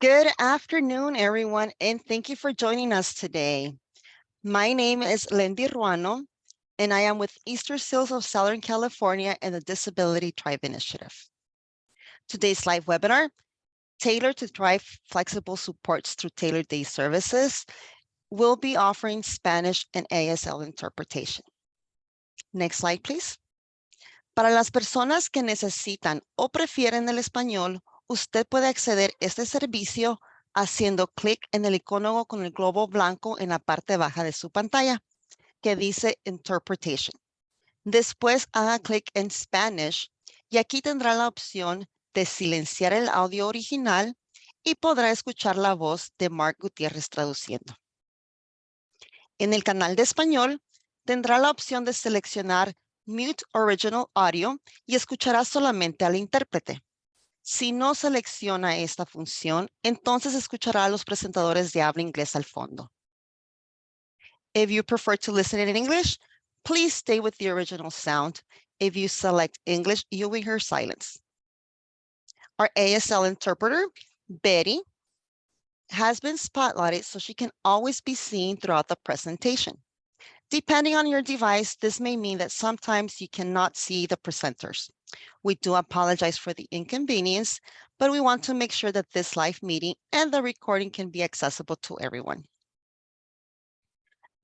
Good afternoon, everyone, and thank you for joining us today. My name is Lindy Ruano, and I am with Easter Seals of Southern California and the Disability Tribe Initiative. Today's live webinar, Tailor to Drive Flexible Supports through Tailor Day Services, will be offering Spanish and ASL interpretation. Next slide, please. Para las personas que necesitan o prefieren el español, usted puede acceder a este servicio haciendo clic en el icono con el globo blanco en la parte baja de su pantalla que dice Interpretation. Después haga clic en Spanish y aquí tendrá la opción de silenciar el audio original y podrá escuchar la voz de Mark Gutiérrez traduciendo. En el canal de español tendrá la opción de seleccionar Mute Original Audio y escuchará solamente al intérprete. Si no selecciona esta función, entonces escuchará a los presentadores de habla inglesa al fondo. If you prefer to listen in English, please stay with the original sound. If you select English, you will hear silence. Our ASL interpreter, Betty, has been spotlighted so she can always be seen throughout the presentation. Depending on your device, this may mean that sometimes you cannot see the presenters. We do apologize for the inconvenience, but we want to make sure that this live meeting and the recording can be accessible to everyone.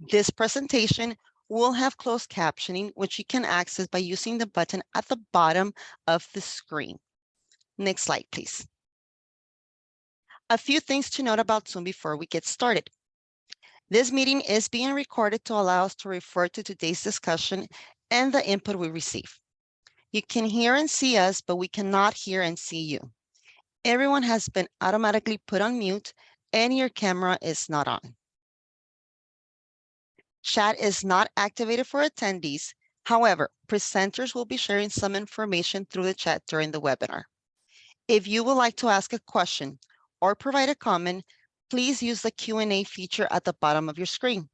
This presentation will have closed captioning, which you can access by using the button at the bottom of the screen. Next slide, please. A few things to note about Zoom before we get started. This meeting is being recorded to allow us to refer to today's discussion and the input we receive. You can hear and see us, but we cannot hear and see you. Everyone has been automatically put on mute and your camera is not on. Chat is not activated for attendees. However, presenters will be sharing some information through the chat during the webinar. If you would like to ask a question or provide a comment, please use the Q&A feature at the bottom of your screen.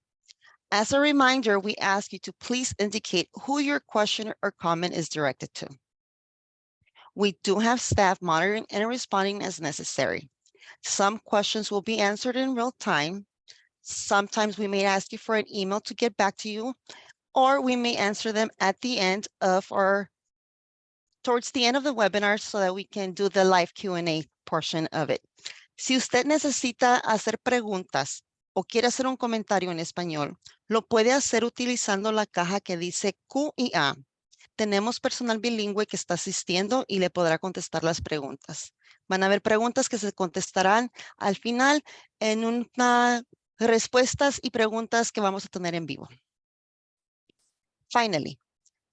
As a reminder, we ask you to please indicate who your question or comment is directed to. We do have staff monitoring and responding as necessary. Some questions will be answered in real time. Sometimes we may ask you for an email to get back to you, or we may answer them at the end of towards the end of the webinar so that we can do the live Q&A portion of it. Si usted necesita hacer preguntas o quiere hacer un comentario en español, lo puede hacer utilizando la caja que dice Q y A. Tenemos personal bilingüe que está asistiendo y le podrá contestar las preguntas. Van a haber preguntas que se contestarán al final en una respuestas y preguntas que vamos a tener en vivo. Finally,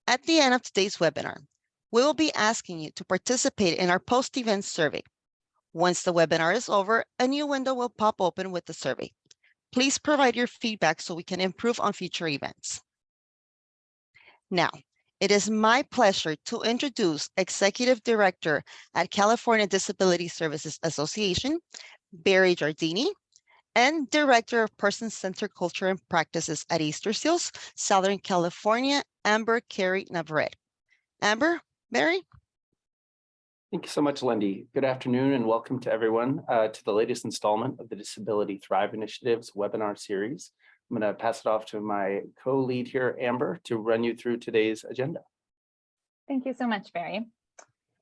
at the end of today's webinar, we will be asking you to participate in our post-event survey. Once the webinar is over, a new window will pop open with the survey. Please provide your feedback so we can improve on future events. Now, it is my pleasure to introduce Executive Director at California Disability Services Association, Barry Giardini, and Director of Person-Centered Culture and Practices at Easter Seals, Southern California, Amber Carey Navarrete. Amber, Barry? Thank you so much, Lindy. Good afternoon and welcome to everyone to the latest installment of the Disability Thrive Initiative's webinar series. I'm going to pass it off to my co-lead here, Amber, to run you through today's agenda. Thank you so much, Barry.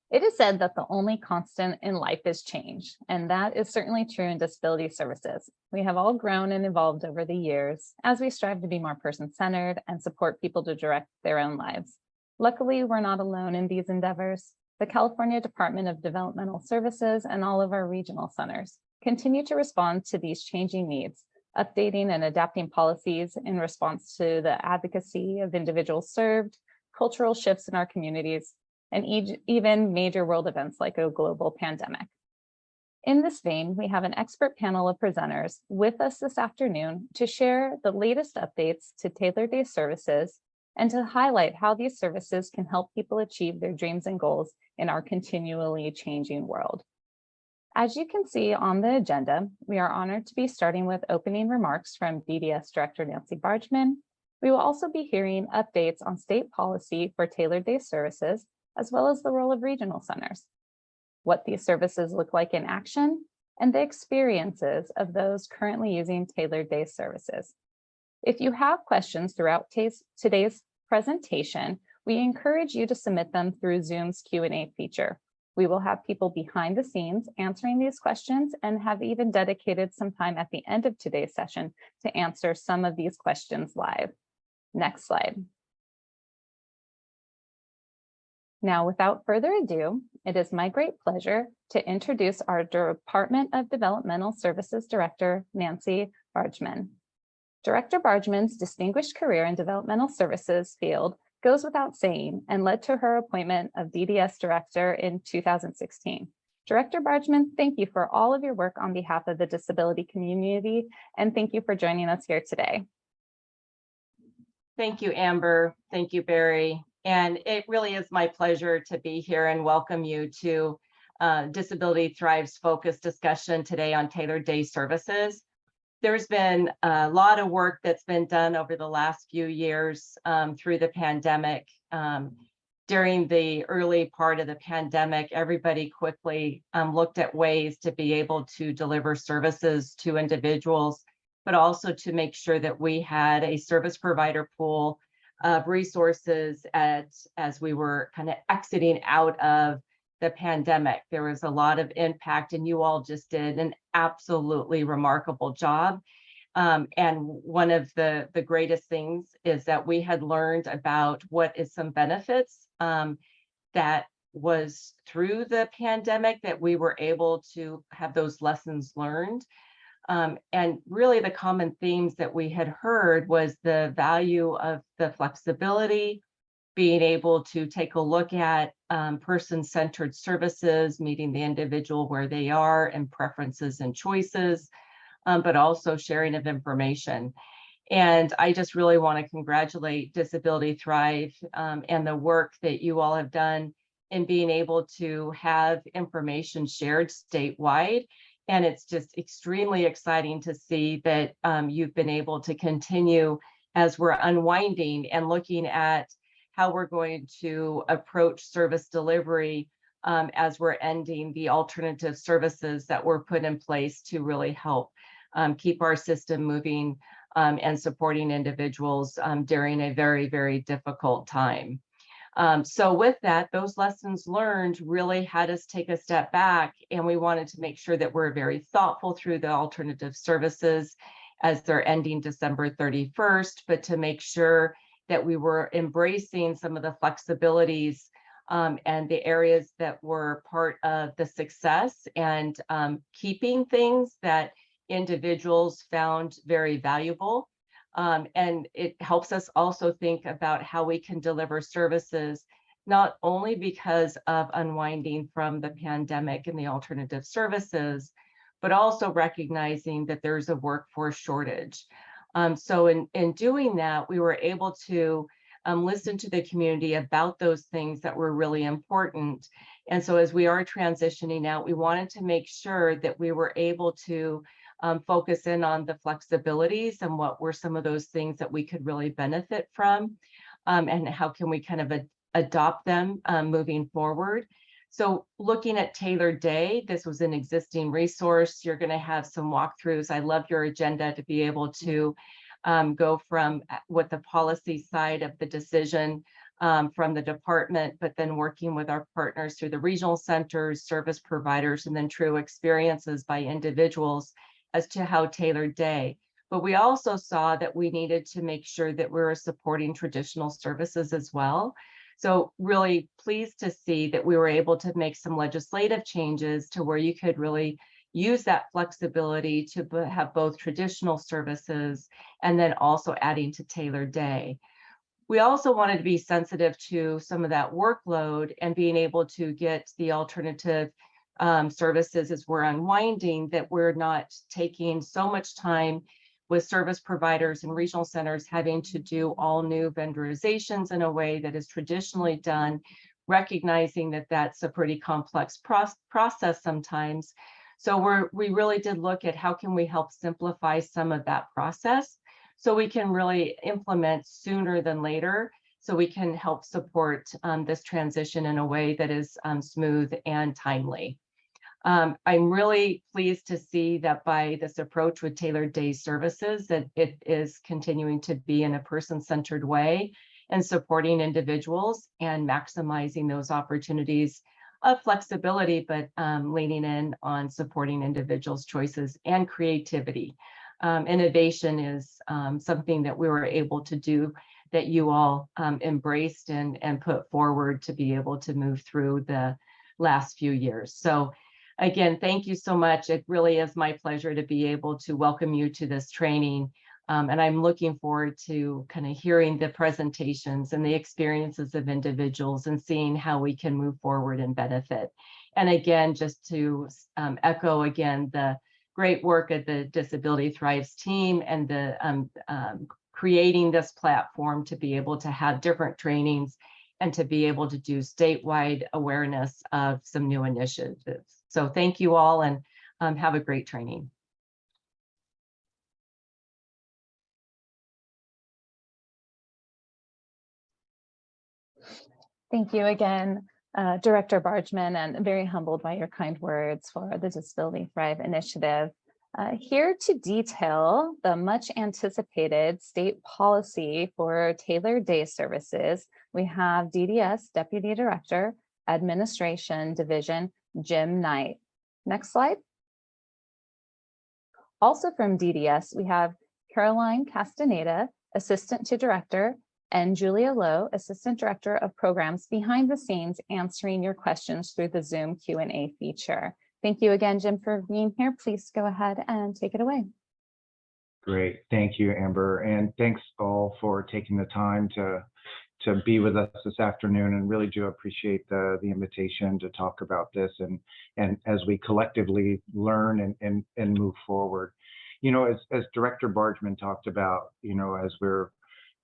It is said that the only constant in life is change, and that is certainly true in disability services. We have all grown and evolved over the years as we strive to be more person-centered and support people to direct their own lives. Luckily, we're not alone in these endeavors. The California Department of Developmental Services and all of our regional centers continue to respond to these changing needs, updating and adapting policies in response to the advocacy of individuals served, cultural shifts in our communities, and even major world events like a global pandemic. In this vein, we have an expert panel of presenters with us this afternoon to share the latest updates to Tailor Day services and to highlight how these services can help people achieve their dreams and goals in our continually changing world. As you can see on the agenda, we are honored to be starting with opening remarks from DDS Director Nancy Bargeman. We will also be hearing updates on state policy for Tailor Day services, as well as the role of regional centers, what these services look like in action, and the experiences of those currently using tailored day services. If you have questions throughout today's presentation, we encourage you to submit them through Zoom's Q&A feature. We will have people behind the scenes answering these questions and have even dedicated some time at the end of today's session to answer some of these questions live. Next slide. Now, without further ado, it is my great pleasure to introduce our Department of Developmental Services Director, Nancy Bargeman. Director Bargeman's distinguished career in developmental services field goes without saying and led to her appointment of DDS Director in 2016. Director Bargeman, thank you for all of your work on behalf of the disability community, and thank you for joining us here today. Thank you, Amber. Thank you, Barry. And it really is my pleasure to be here and welcome you to Disability Thrives focused discussion today on tailored day services. There's been a lot of work that's been done over the last few years through the pandemic. During the early part of the pandemic, everybody quickly looked at ways to be able to deliver services to individuals, but also to make sure that we had a service provider pool of resources as we were kind of exiting out of the pandemic. There was a lot of impact, and you all just did an absolutely remarkable job. And one of the greatest things is that we had learned about what is some benefits that was through the pandemic that we were able to have those lessons learned. And really the common themes that we had heard was the value of the flexibility, being able to take a look at person-centered services, meeting the individual where they are and preferences and choices, but also sharing of information. And I just really want to congratulate Disability Thrive and the work that you all have done in being able to have information shared statewide. And it's just extremely exciting to see that you've been able to continue as we're unwinding and looking at how we're going to approach service delivery as we're ending the alternative services that were put in place to really help keep our system moving and supporting individuals during a very, very difficult time. So with that, those lessons learned really had us take a step back, and we wanted to make sure that we're very thoughtful through the alternative services as they're ending December 31st, but to make sure that we were embracing some of the flexibilities and the areas that were part of the success and keeping things that individuals found very valuable. And it helps us also think about how we can deliver services, not only because of unwinding from the pandemic and the alternative services, but also recognizing that there's a workforce shortage. So in doing that, we were able to listen to the community about those things that were really important. And so as we are transitioning out, we wanted to make sure that we were able to focus in on the flexibilities and what were some of those things that we could really benefit from, and how can we kind of adopt them moving forward. So looking at Tailored Day, this was an existing resource. You're going to have some walkthroughs. I love your agenda to be able to go from what the policy side of the decision from the department, but then working with our partners through the regional centers, service providers, and then true experiences by individuals as to how Tailored Day. But we also saw that we needed to make sure that we were supporting traditional services as well. So really pleased to see that we were able to make some legislative changes to where you could really use that flexibility to have both traditional services and then also adding to Tailored Day. We also wanted to be sensitive to some of that workload and being able to get the alternative services as we're unwinding, that we're not taking so much time with service providers and regional centers having to do all new vendorizations in a way that is traditionally done, recognizing that that's a pretty complex process sometimes. So we really did look at how can we help simplify some of that process so we can really implement sooner than later, so we can help support this transition in a way that is smooth and timely. I'm really pleased to see that by this approach with tailored day services, that it is continuing to be in a person-centered way and supporting individuals and maximizing those opportunities of flexibility, but leaning in on supporting individuals' choices and creativity. Innovation is something that we were able to do that you all embraced and put forward to be able to move through the last few years. So again, thank you so much. It really is my pleasure to be able to welcome you to this training. And I'm looking forward to kind of hearing the presentations and the experiences of individuals and seeing how we can move forward and benefit. And again, just to echo again, the great work of the Disability Thrives team and the creating this platform to be able to have different trainings and to be able to do statewide awareness of some new initiatives. So thank you all, and have a great training. Thank you again, Director Bargeman, and very humbled by your kind words for the Disability Thrive initiative. Here to detail the much anticipated state policy for tailored day services, we have DDS Deputy Director, Administration Division, Jim Knight. Next slide. Also from DDS, we have Caroline Castaneda, Assistant to Director, and Julia Lowe, Assistant Director of Programs behind the scenes answering your questions through the Zoom Q&A feature. Thank you again, Jim, for being here. Please go ahead and take it away. Great. Thank you, Amber. And thanks all for taking the time to be with us this afternoon, and really do appreciate the invitation to talk about this and as we collectively learn and move forward. You know, as Director Bargeman talked about, you know, as we're,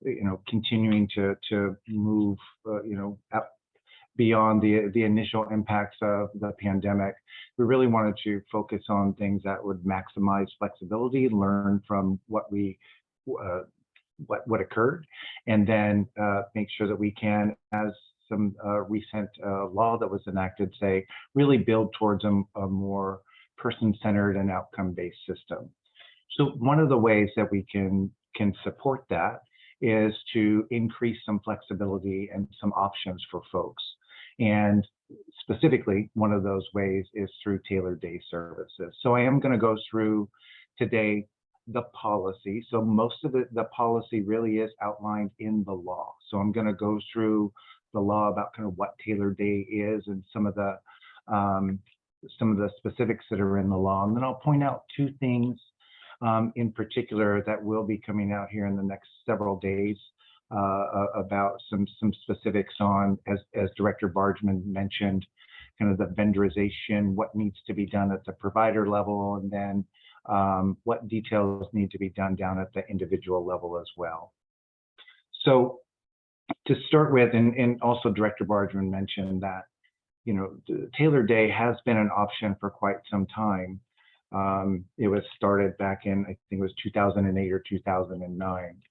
you know, continuing to move, you know, beyond the initial impacts of the pandemic, we really wanted to focus on things that would maximize flexibility, learn from what occurred, and then make sure that we can, as some recent law that was enacted say, really build towards a more person-centered and outcome-based system. So one of the ways that we can support that is to increase some flexibility and some options for folks. And specifically, one of those ways is through tailored day services. So I am going to go through today the policy. So most of the policy really is outlined in the law. So I'm going to go through the law about kind of what tailored day is and some of the specifics that are in the law. And then I'll point out two things in particular that will be coming out here in the next several days about some specifics on, as Director Bargeman mentioned, kind of the vendorization, what needs to be done at the provider level, and then what details need to be done down at the individual level as well. So to start with, and also Director Bargeman mentioned that, you know, the tailored day has been an option for quite some time. It was started back in, I think it was 2008 or 2009.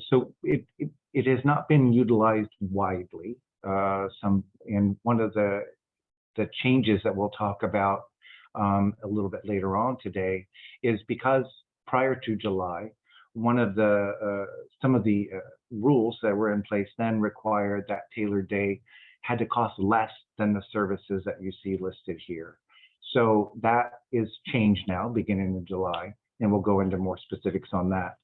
So it has not been utilized widely. And one of the changes that we'll talk about a little bit later on today is because prior to July, one of the some of the rules that were in place then required that tailored day had to cost less than the services that you see listed here. So that is changed now beginning in July, and we'll go into more specifics on that.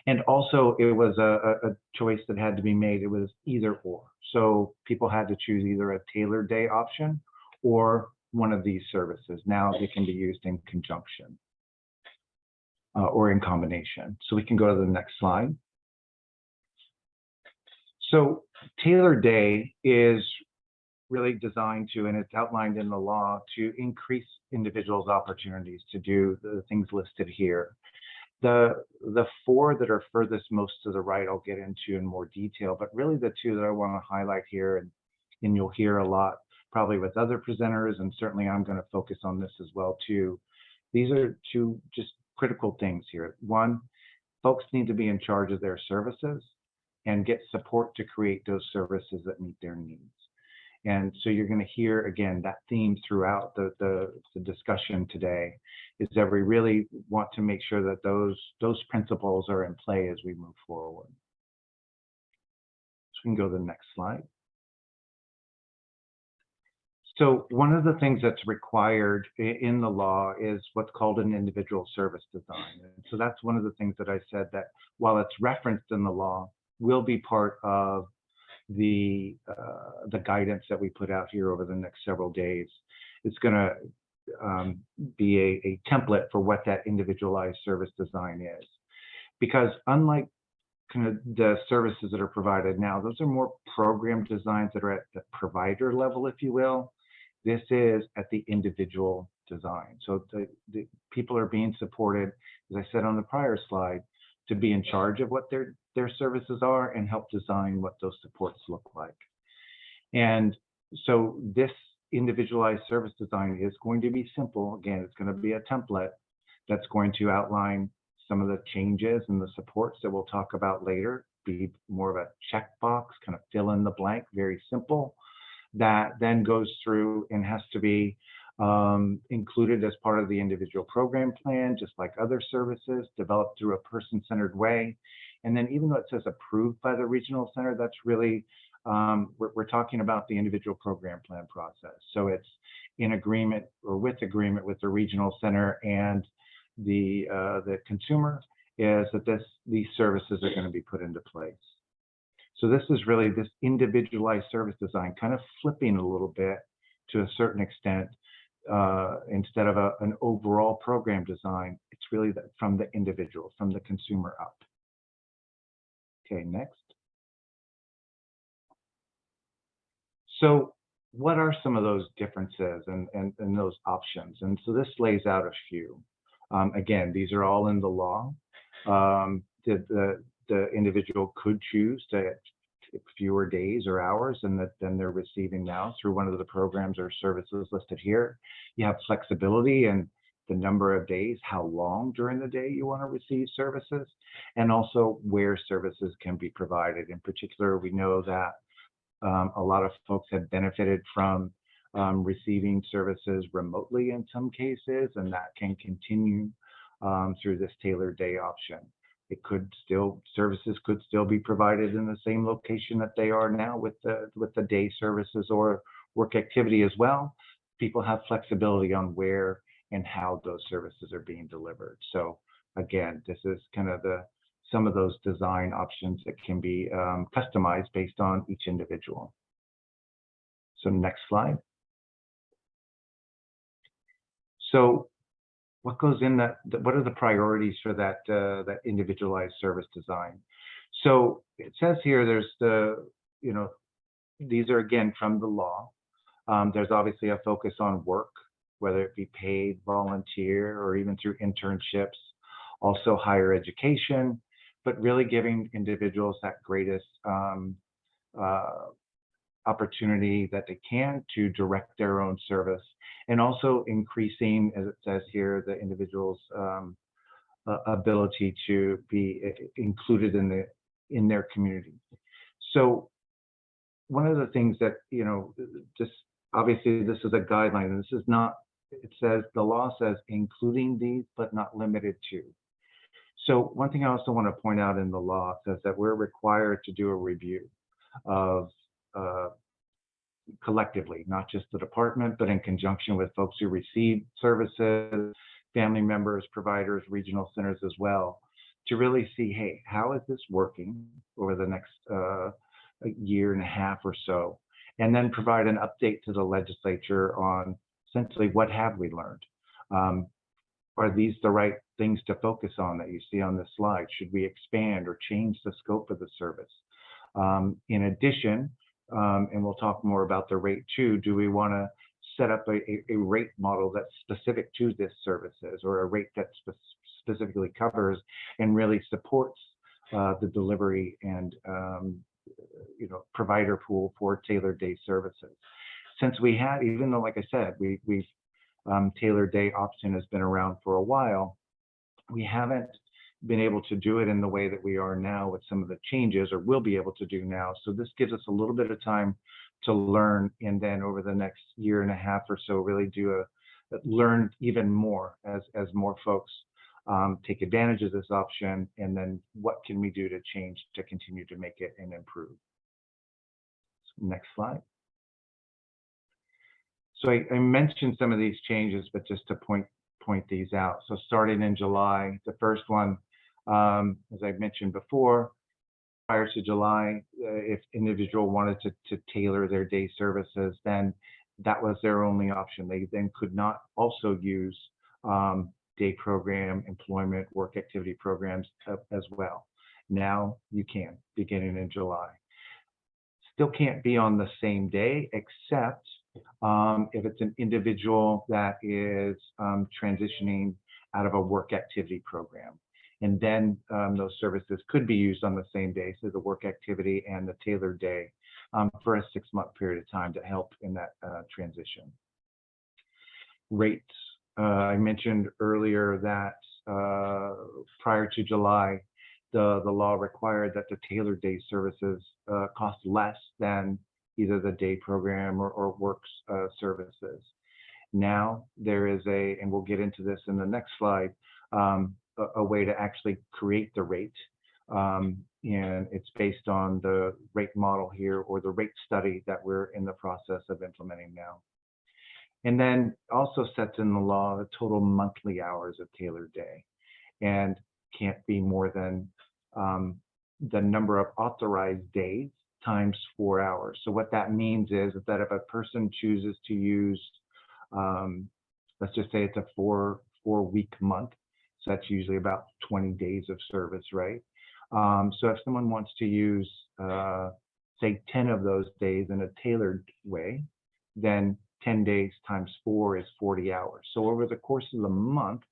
And also it was a choice that had to be made. It was either or. So people had to choose either a tailored day option or one of these services. Now they can be used in conjunction or in combination. So we can go to the next slide. So tailored day is really designed to, and it's outlined in the law, to increase individuals' opportunities to do the things listed here. The four that are furthest most to the right, I'll get into in more detail, but really the two that I want to highlight here, and you'll hear a lot probably with other presenters, and certainly I'm going to focus on this as well too. These are two just critical things here. One, folks need to be in charge of their services and get support to create those services that meet their needs. And so you're going to hear, again, that theme throughout the discussion today, is that we really want to make sure that those principles are in play as we move forward. So we can go to the next slide. So one of the things that's required in the law is what's called an individual service design. And so that's one of the things that I said that while it's referenced in the law, will be part of the guidance that we put out here over the next several days. It's going to be a template for what that individualized service design is. Because unlike kind of the services that are provided now, those are more program designs that are at the provider level, if you will. This is at the individual design. So the people are being supported, as I said on the prior slide, to be in charge of what their services are and help design what those supports look like. And so this individualized service design is going to be simple. Again, it's going to be a template that's going to outline some of the changes and the supports that we'll talk about later, be more of a checkbox, kind of fill in the blank, very simple, that then goes through and has to be included as part of the individual program plan, just like other services, developed through a person-centered way. And then even though it says approved by the regional center, that's really, we're talking about the individual program plan process. So it's in agreement or with agreement with the regional center and the consumer, is that these services are going to be put into place. So this is really this individualized service design, kind of flipping a little bit to a certain extent. Instead of an overall program design, it's really from the individual, from the consumer up. Okay, next. So what are some of those differences and those options? And so this lays out a few. Again, these are all in the law. The individual could choose to fewer days or hours than they're receiving now through one of the programs or services listed here. You have flexibility in the number of days, how long during the day you want to receive services, and also where services can be provided. In particular, we know that a lot of folks have benefited from receiving services remotely in some cases, and that can continue through this tailored day option. It could still, services could still be provided in the same location that they are now with the day services or work activity as well. People have flexibility on where and how those services are being delivered. So again, this is kind of some of those design options that can be customized based on each individual. So next slide. So what goes in that? What are the priorities for that individualized service design? So it says here, there's these are again from the law. There's obviously a focus on work, whether it be paid, volunteer, or even through internships, also higher education, but really giving individuals that greatest opportunity that they can to direct their own service, and also increasing, as it says here, the individual's ability to be included in their community. So one of the things that, just obviously this is a guideline, and this is not, it says, the law says including these, but not limited to. So one thing I also want to point out in the law says that we're required to do a review of collectively, not just the department, but in conjunction with folks who receive services, family members, providers, regional centers as well, to really see, hey, how is this working over the next year and a half or so, and then provide an update to the legislature on essentially what have we learned. Are these the right things to focus on that you see on this slide? Should we expand or change the scope of the service? In addition, and we'll talk more about the rate too, do we want to set up a rate model that's specific to this services, or a rate that specifically covers and really supports the delivery and provider pool for tailored day services? Since we had, even though, like I said, we've tailored day option has been around for a while, we haven't been able to do it in the way that we are now with some of the changes, or will be able to do now. So this gives us a little bit of time to learn, and then over the next year and a half or so, really learn even more as more folks take advantage of this option, and then what can we do to change to continue to make it and improve. So next slide. So I mentioned some of these changes, but just to point these out. So starting in July, the first one, as I mentioned before, prior to July, if individual wanted to tailor their day services, then that was their only option. They then could not also use day program, employment, work activity programs as well. Now you can, beginning in July. Still can't be on the same day, except if it's an individual that is transitioning out of a work activity program. And then those services could be used on the same day, so the work activity and the tailored day for a 6-month period of time to help in that transition. Rates. I mentioned earlier that prior to July, the law required that the tailored day services cost less than either the day program or works services. Now there is and we'll get into this in the next slide, a way to actually create the rate. And it's based on the rate model here, or the rate study that we're in the process of implementing now. And then also sets in the law the total monthly hours of tailored day, and can't be more than the number of authorized days times 4 hours. So what that means is that if a person chooses to use, let's just say it's a four-week month, so that's usually about 20 days of service, right? So if someone wants to use, say, 10 of those days in a tailored way, then 10 days times 4 is 40 hours. So over the course of the month,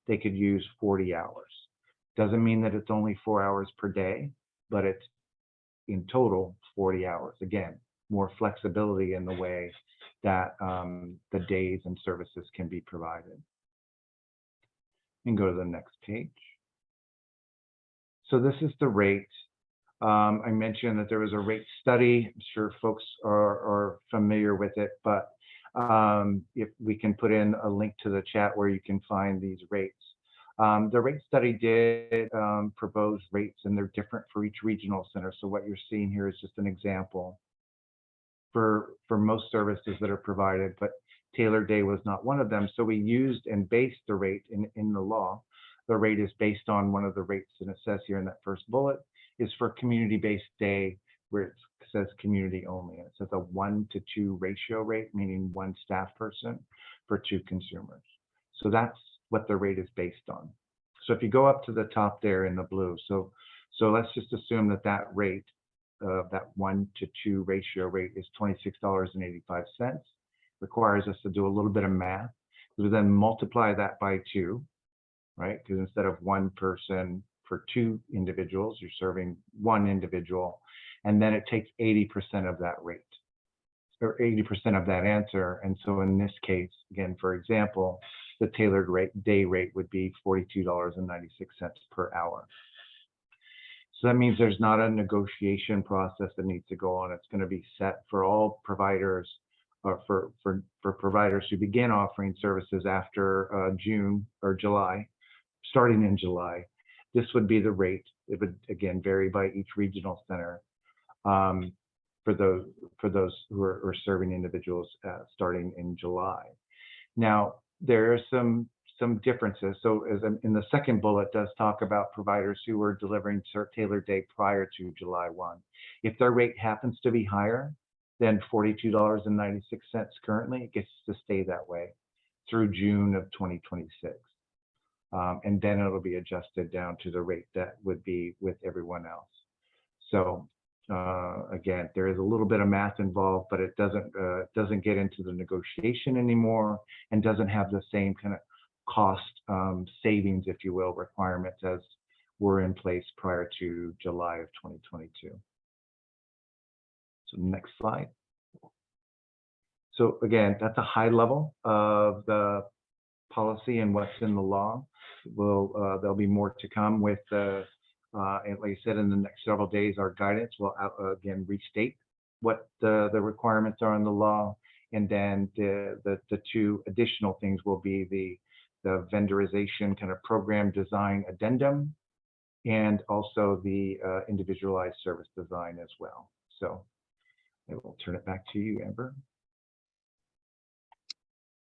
they could use 40 hours. Doesn't mean that it's only 4 hours per day, but it's in total 40 hours. Again, more flexibility in the way that the days and services can be provided. And go to the next page. So this is the rate. I mentioned that there was a rate study. I'm sure folks are familiar with it, but if we can put in a link to the chat where you can find these rates. The rate study did propose rates, and they're different for each regional center. So what you're seeing here is just an example for most services that are provided, but tailored day was not one of them. So we used and based the rate in the law. The rate is based on one of the rates, and it says here in that first bullet is for community-based day, where it says community only. And it says a 1-to-2 ratio rate, meaning 1 staff person for 2 consumers. So that's what the rate is based on. So if you go up to the top there in the blue, so let's just assume that rate, that 1-to-2 ratio rate is $26.85. Requires us to do a little bit of math. We then multiply that by 2, right? Because instead of 1 person for 2 individuals, you're serving 1 individual, and then it takes 80% of that rate, or 80% of that answer. And so in this case, again, for example, the tailored day rate would be $42.96 per hour. So that means there's not a negotiation process that needs to go on. It's going to be set for all providers, or for providers who begin offering services after June or July, starting in July. This would be the rate. It would, again, vary by each regional center for those who are serving individuals starting in July. Now, there are some differences. So as in the second bullet does talk about providers who are delivering tailored day prior to July 1. If their rate happens to be higher than $42.96 currently, it gets to stay that way through June of 2026. And then it'll be adjusted down to the rate that would be with everyone else. So again, there is a little bit of math involved, but it doesn't get into the negotiation anymore, and doesn't have the same kind of cost savings, if you will, requirements as were in place prior to July of 2022. So next slide. So again, that's a high level of the policy and what's in the law. There'll be more to come with and like I said, in the next several days, our guidance will again restate what the requirements are in the law. And then the two additional things will be the vendorization kind of program design addendum, and also the individualized service design as well. So I will turn it back to you, Amber.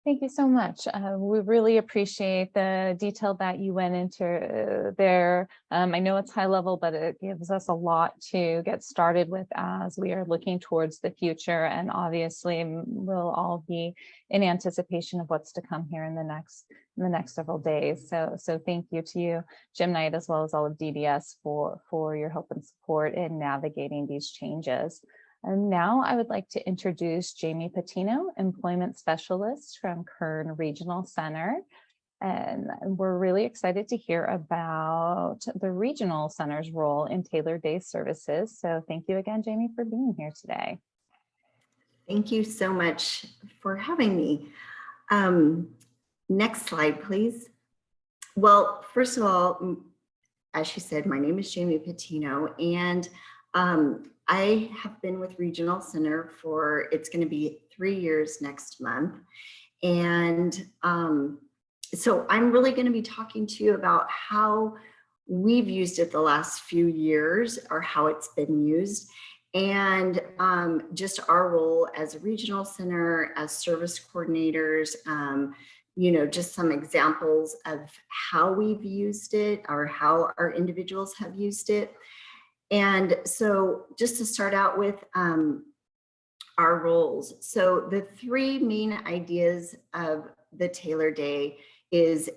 Thank you so much. We really appreciate the detail that you went into there. I know it's high level, but it gives us a lot to get started with as we are looking towards the future. And obviously we'll all be in anticipation of what's to come here in the next several days. So thank you to you, Jim Knight, as well as all of DDS for your help and support in navigating these changes. And now I would like to introduce Jamie Patino, Employment Specialist from Kern Regional Center. And we're really excited to hear about the Regional Center's role in Tailor Day Services. So thank you again, Jamie, for being here today. Thank you so much for having me. Next slide, please. Well, first of all, as she said, my name is Jamie Patino, and I have been with Regional Center for, it's going to be 3 years next month. And so I'm really going to be talking to you about how we've used it the last few years, or how it's been used, and just our role as a regional center, as service coordinators, you know, just some examples of how we've used it or how our individuals have used it. And so just to start out with our roles. So the three main ideas of the Tailor Day is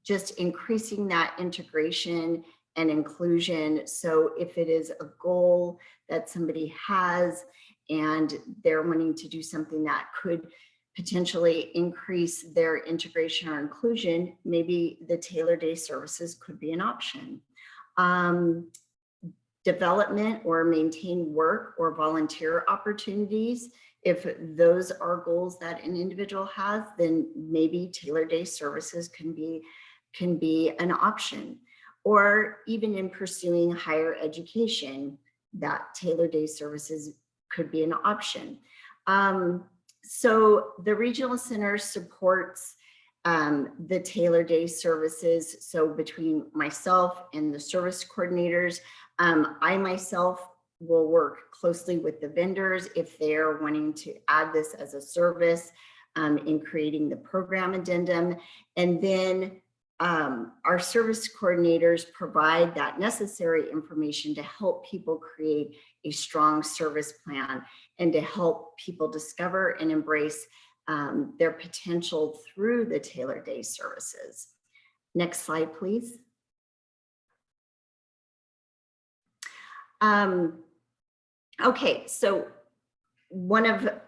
just increasing that integration and inclusion. So if it is a goal that somebody has and they're wanting to do something that could potentially increase their integration or inclusion, maybe the Tailor Day services could be an option. Development or maintain work or volunteer opportunities. If those are goals that an individual has, then maybe Tailor Day services can be an option. Or even in pursuing higher education, that Tailor Day services could be an option. So the Regional Center supports the Tailor Day services. So between myself and the service coordinators, I myself will work closely with the vendors if they're wanting to add this as a service in creating the program addendum. And then our service coordinators provide that necessary information to help people create a strong service plan and to help people discover and embrace their potential through the Tailor Day services. Next slide, please. Okay, so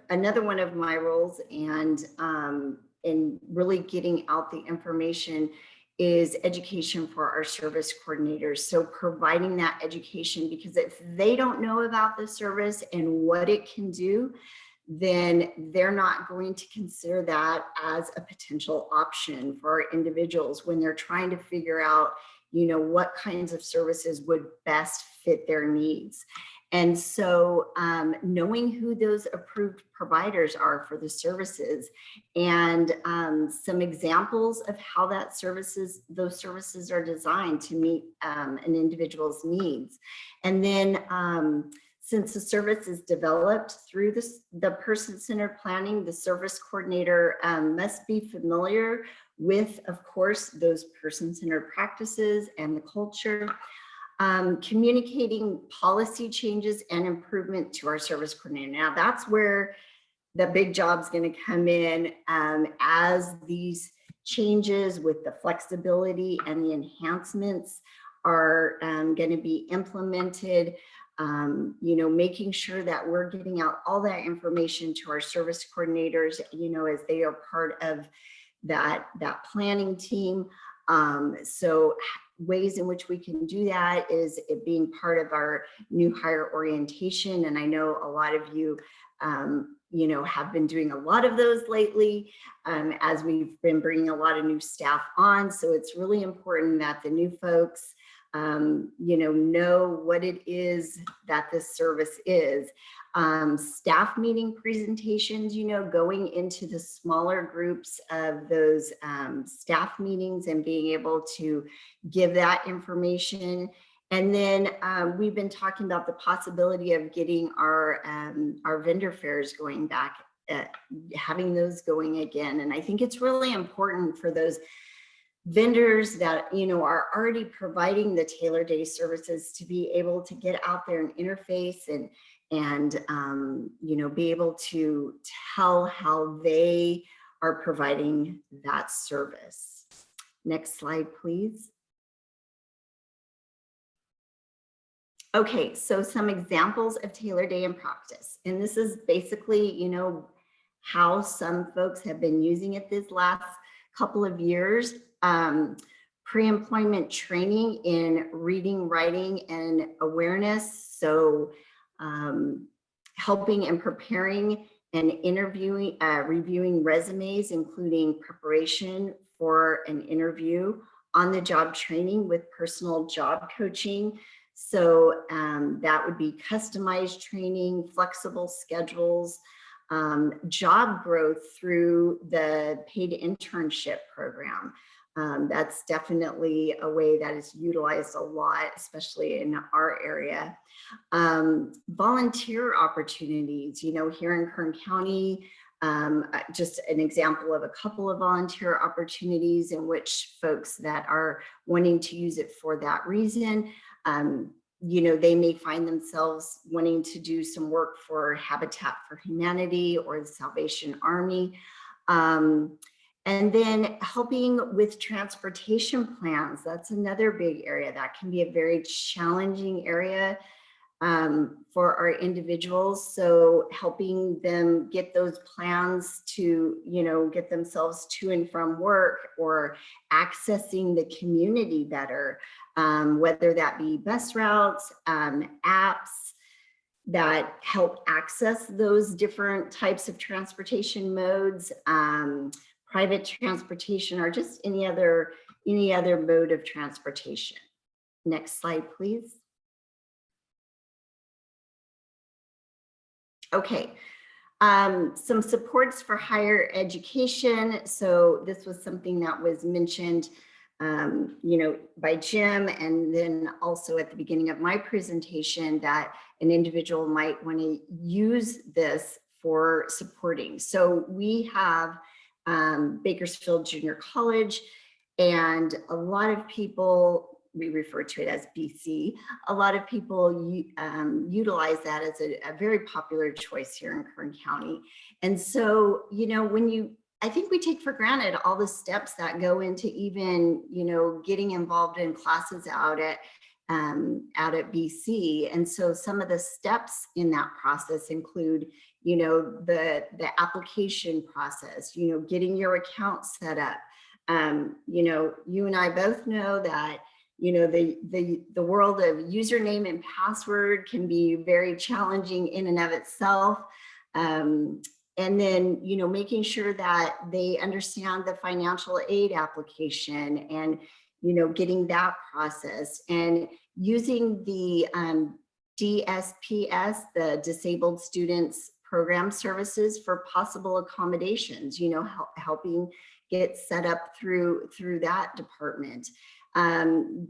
another one of my roles and in really getting out the information is education for our service coordinators. So providing that education, because if they don't know about the service and what it can do, then they're not going to consider that as a potential option for our individuals when they're trying to figure out, you know, what kinds of services would best fit their needs. And so knowing who those approved providers are for the services and some examples of how those services are designed to meet an individual's needs. And then since the service is developed through the person-centered planning, the service coordinator must be familiar with, of course, those person-centered practices and the culture. Communicating policy changes and improvement to our service coordinator. Now that's where the big job's going to come in as these changes with the flexibility and the enhancements are going to be implemented. You know, making sure that we're getting out all that information to our service coordinators, you know, as they are part of that planning team. So ways in which we can do that is it being part of our new hire orientation. And I know a lot of you, you know, have been doing a lot of those lately as we've been bringing a lot of new staff on. So it's really important that the new folks know what it is that this service is. Staff meeting presentations, going into the smaller groups of those staff meetings and being able to give that information. And then we've been talking about the possibility of getting our vendor fairs going back, having those going again. And I think it's really important for those vendors that are already providing the Tailor Day services to be able to get out there and interface and be able to tell how they are providing that service. Next slide, please. Okay, so some examples of Tailor Day in practice. And this is basically, how some folks have been using it this last couple of years. Pre-employment training in reading, writing, and awareness. So helping and preparing and interviewing, reviewing resumes, including preparation for an interview, on-the-job training with personal job coaching. So that would be customized training, flexible schedules, job growth through the paid internship program. That's definitely a way that is utilized a lot, especially in our area. Volunteer opportunities, here in Kern County, just an example of a couple of volunteer opportunities in which folks that are wanting to use it for that reason, they may find themselves wanting to do some work for Habitat for Humanity or the Salvation Army. And then helping with transportation plans. That's another big area that can be a very challenging area for our individuals. So helping them get those plans to, get themselves to and from work, or accessing the community better, whether that be bus routes, apps that help access those different types of transportation modes, private transportation, or just any other mode of transportation. Next slide, please. Okay, some supports for higher education. So this was something that was mentioned, by Jim, and then also at the beginning of my presentation, that an individual might want to use this for supporting. So we have Bakersfield Junior College, and a lot of people, we refer to it as BC, a lot of people utilize that as a very popular choice here in Kern County. And so, I think we take for granted all the steps that go into even, getting involved in classes out at BC. And so some of the steps in that process include, the application process, getting your account set up. You and I both know that, the world of username and password can be very challenging in and of itself. And then, making sure that they understand the financial aid application and, getting that process, and using the DSPS, the Disabled Students Program Services, for possible accommodations, helping get set up through that department.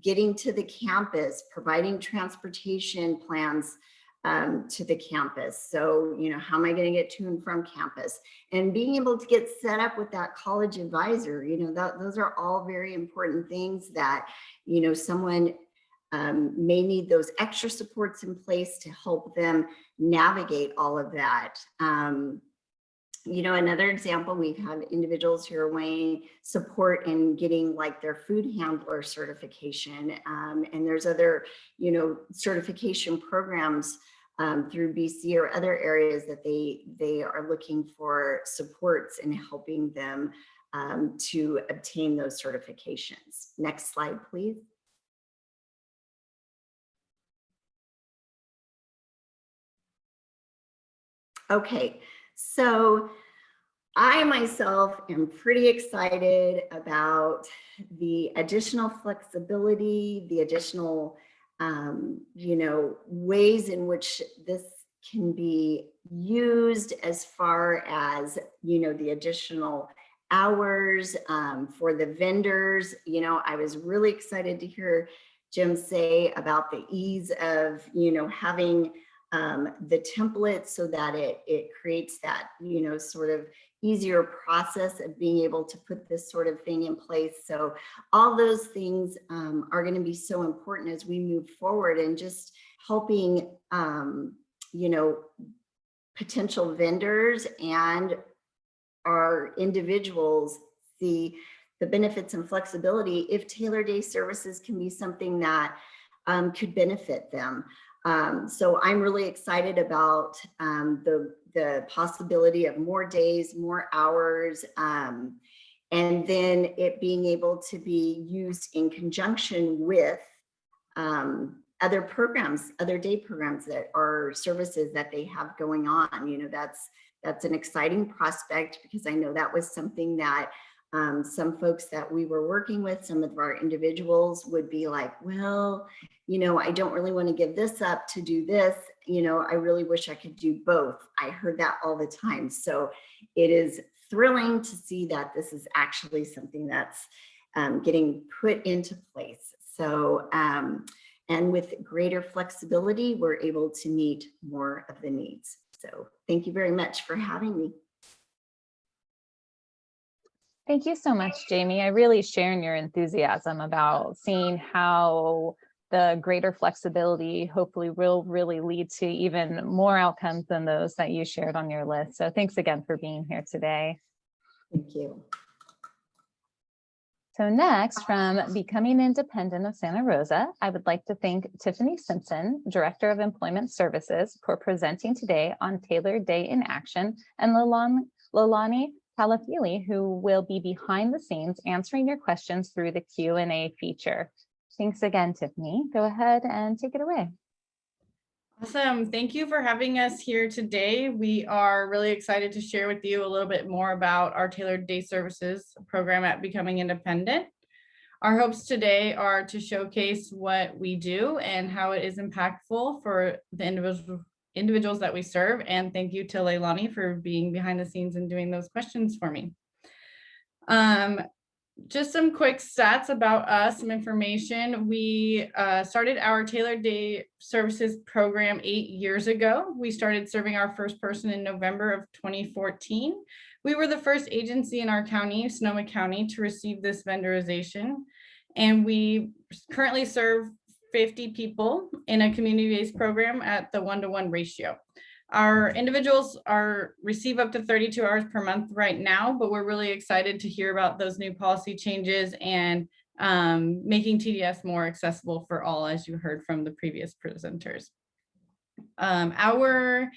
Getting to the campus, providing transportation plans to the campus. So, how am I going to get to and from campus? And being able to get set up with that college advisor, those are all very important things that, someone may need those extra supports in place to help them navigate all of that. Another example, we've had individuals who are wanting support in getting like their food handler certification. And there's other, certification programs through BC or other areas that they are looking for supports in helping them to obtain those certifications. Next slide, please. Okay, so I myself am pretty excited about the additional flexibility, the additional, ways in which this can be used as far as, the additional hours for the vendors. I was really excited to hear Jim say about the ease of, having the template so that it creates that, sort of easier process of being able to put this sort of thing in place. So all those things are going to be so important as we move forward, and just helping, potential vendors and our individuals see the benefits and flexibility if Tailor Day services can be something that could benefit them. So I'm really excited about the possibility of more days, more hours, and then it being able to be used in conjunction with other programs, other day programs that are services that they have going on. That's an exciting prospect, because I know that was something that some folks that we were working with, some of our individuals would be like, well, I don't really want to give this up to do this. I really wish I could do both. I heard that all the time. So it is thrilling to see that this is actually something that's getting put into place. So, and with greater flexibility, we're able to meet more of the needs. So thank you very much for having me. Thank you so much, Jamie. I really share in your enthusiasm about seeing how the greater flexibility hopefully will really lead to even more outcomes than those that you shared on your list. So thanks again for being here today. Thank you. So next, from Becoming Independent of Santa Rosa, I would like to thank Tiffany Simpson, Director of Employment Services, for presenting today on Tailor Day in Action, and Lolani Calafili, who will be behind the scenes answering your questions through the Q&A feature. Thanks again, Tiffany. Go ahead and take it away. Awesome. Thank you for having us here today. We are really excited to share with you a little bit more about our Tailored Day Services program at Becoming Independent. Our hopes today are to showcase what we do and how it is impactful for the individuals that we serve. And thank you to Leilani for being behind the scenes and doing those questions for me. Just some quick stats about us, some information. We started our Tailored Day Services program 8 years ago. We started serving our first person in November of 2014. We were the first agency in our county, Sonoma County, to receive this vendorization. And we currently serve 50 people in a community-based program at the 1-to-1 ratio. Our individuals receive up to 32 hours per month right now, but we're really excited to hear about those new policy changes and making TDS more accessible for all, as you heard from the previous presenters. Our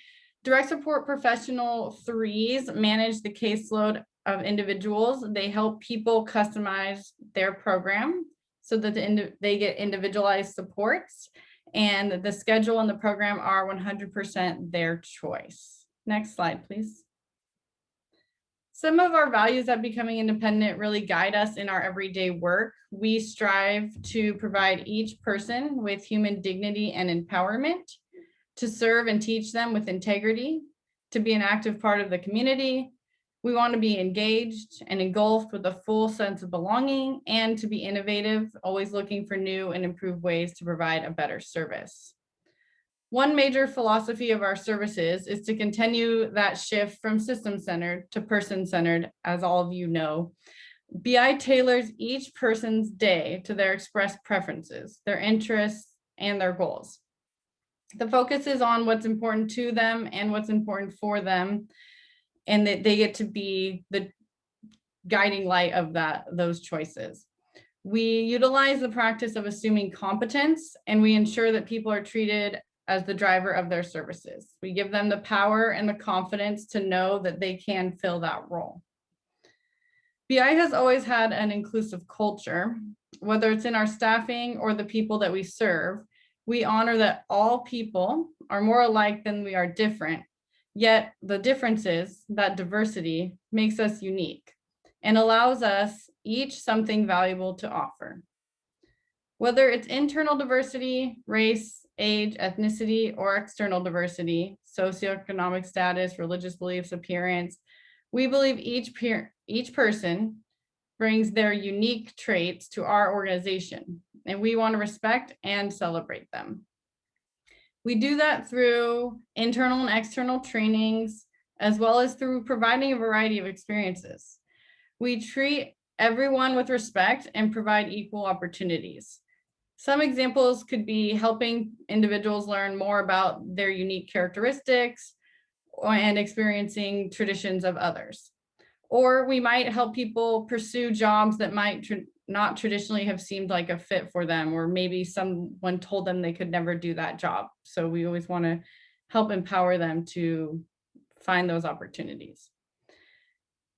direct support professional 3s manage the caseload of individuals. They help people customize their program so that they get individualized supports. And the schedule and the program are 100% their choice. Next slide, please. Some of our values at Becoming Independent really guide us in our everyday work. We strive to provide each person with human dignity and empowerment, to serve and teach them with integrity, to be an active part of the community. We want to be engaged and engulfed with a full sense of belonging, and to be innovative, always looking for new and improved ways to provide a better service. One major philosophy of our services is to continue that shift from system-centered to person-centered, as all of you know. BI tailors each person's day to their expressed preferences, their interests, and their goals. The focus is on what's important to them and what's important for them, and that they get to be the guiding light of those choices. We utilize the practice of assuming competence, and we ensure that people are treated as the driver of their services. We give them the power and the confidence to know that they can fill that role. BI has always had an inclusive culture, whether it's in our staffing or the people that we serve. We honor that all people are more alike than we are different, Yet the difference is that diversity makes us unique and allows us each something valuable to offer. Whether it's internal diversity, race, age, ethnicity, or external diversity, socioeconomic status, religious beliefs, appearance, we believe each person brings their unique traits to our organization, and we want to respect and celebrate them. We do that through internal and external trainings, as well as through providing a variety of experiences. We treat everyone with respect and provide equal opportunities. Some examples could be helping individuals learn more about their unique characteristics and experiencing traditions of others. Or we might help people pursue jobs that might not traditionally have seemed like a fit for them, or maybe someone told them they could never do that job. So we always want to help empower them to find those opportunities.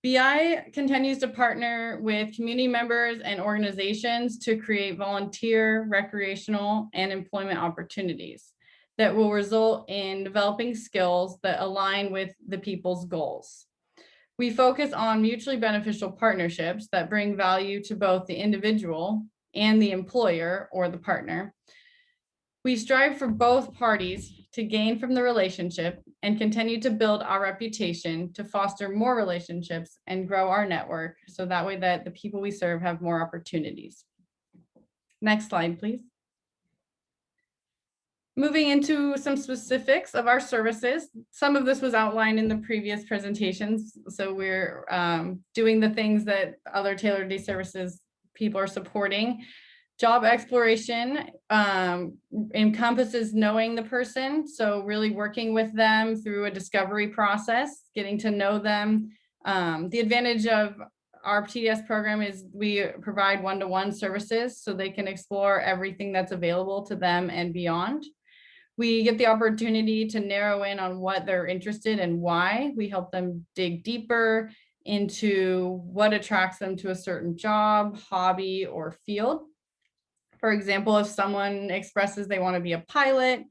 BI continues to partner with community members and organizations to create volunteer, recreational, and employment opportunities that will result in developing skills that align with the people's goals. We focus on mutually beneficial partnerships that bring value to both the individual and the employer or the partner. We strive for both parties to gain from the relationship and continue to build our reputation to foster more relationships and grow our network, so that way that the people we serve have more opportunities. Next slide, please. Moving into some specifics of our services. Some of this was outlined in the previous presentations. So we're doing the things that other Tailor Day Services people are supporting. Job exploration encompasses knowing the person. So really working with them through a discovery process, getting to know them. The advantage of our TDS program is we provide one-to-one services so they can explore everything that's available to them and beyond. We get the opportunity to narrow in on what they're interested in and why. We help them dig deeper into what attracts them to a certain job, hobby, or field. For example, if someone expresses they want to be a pilot,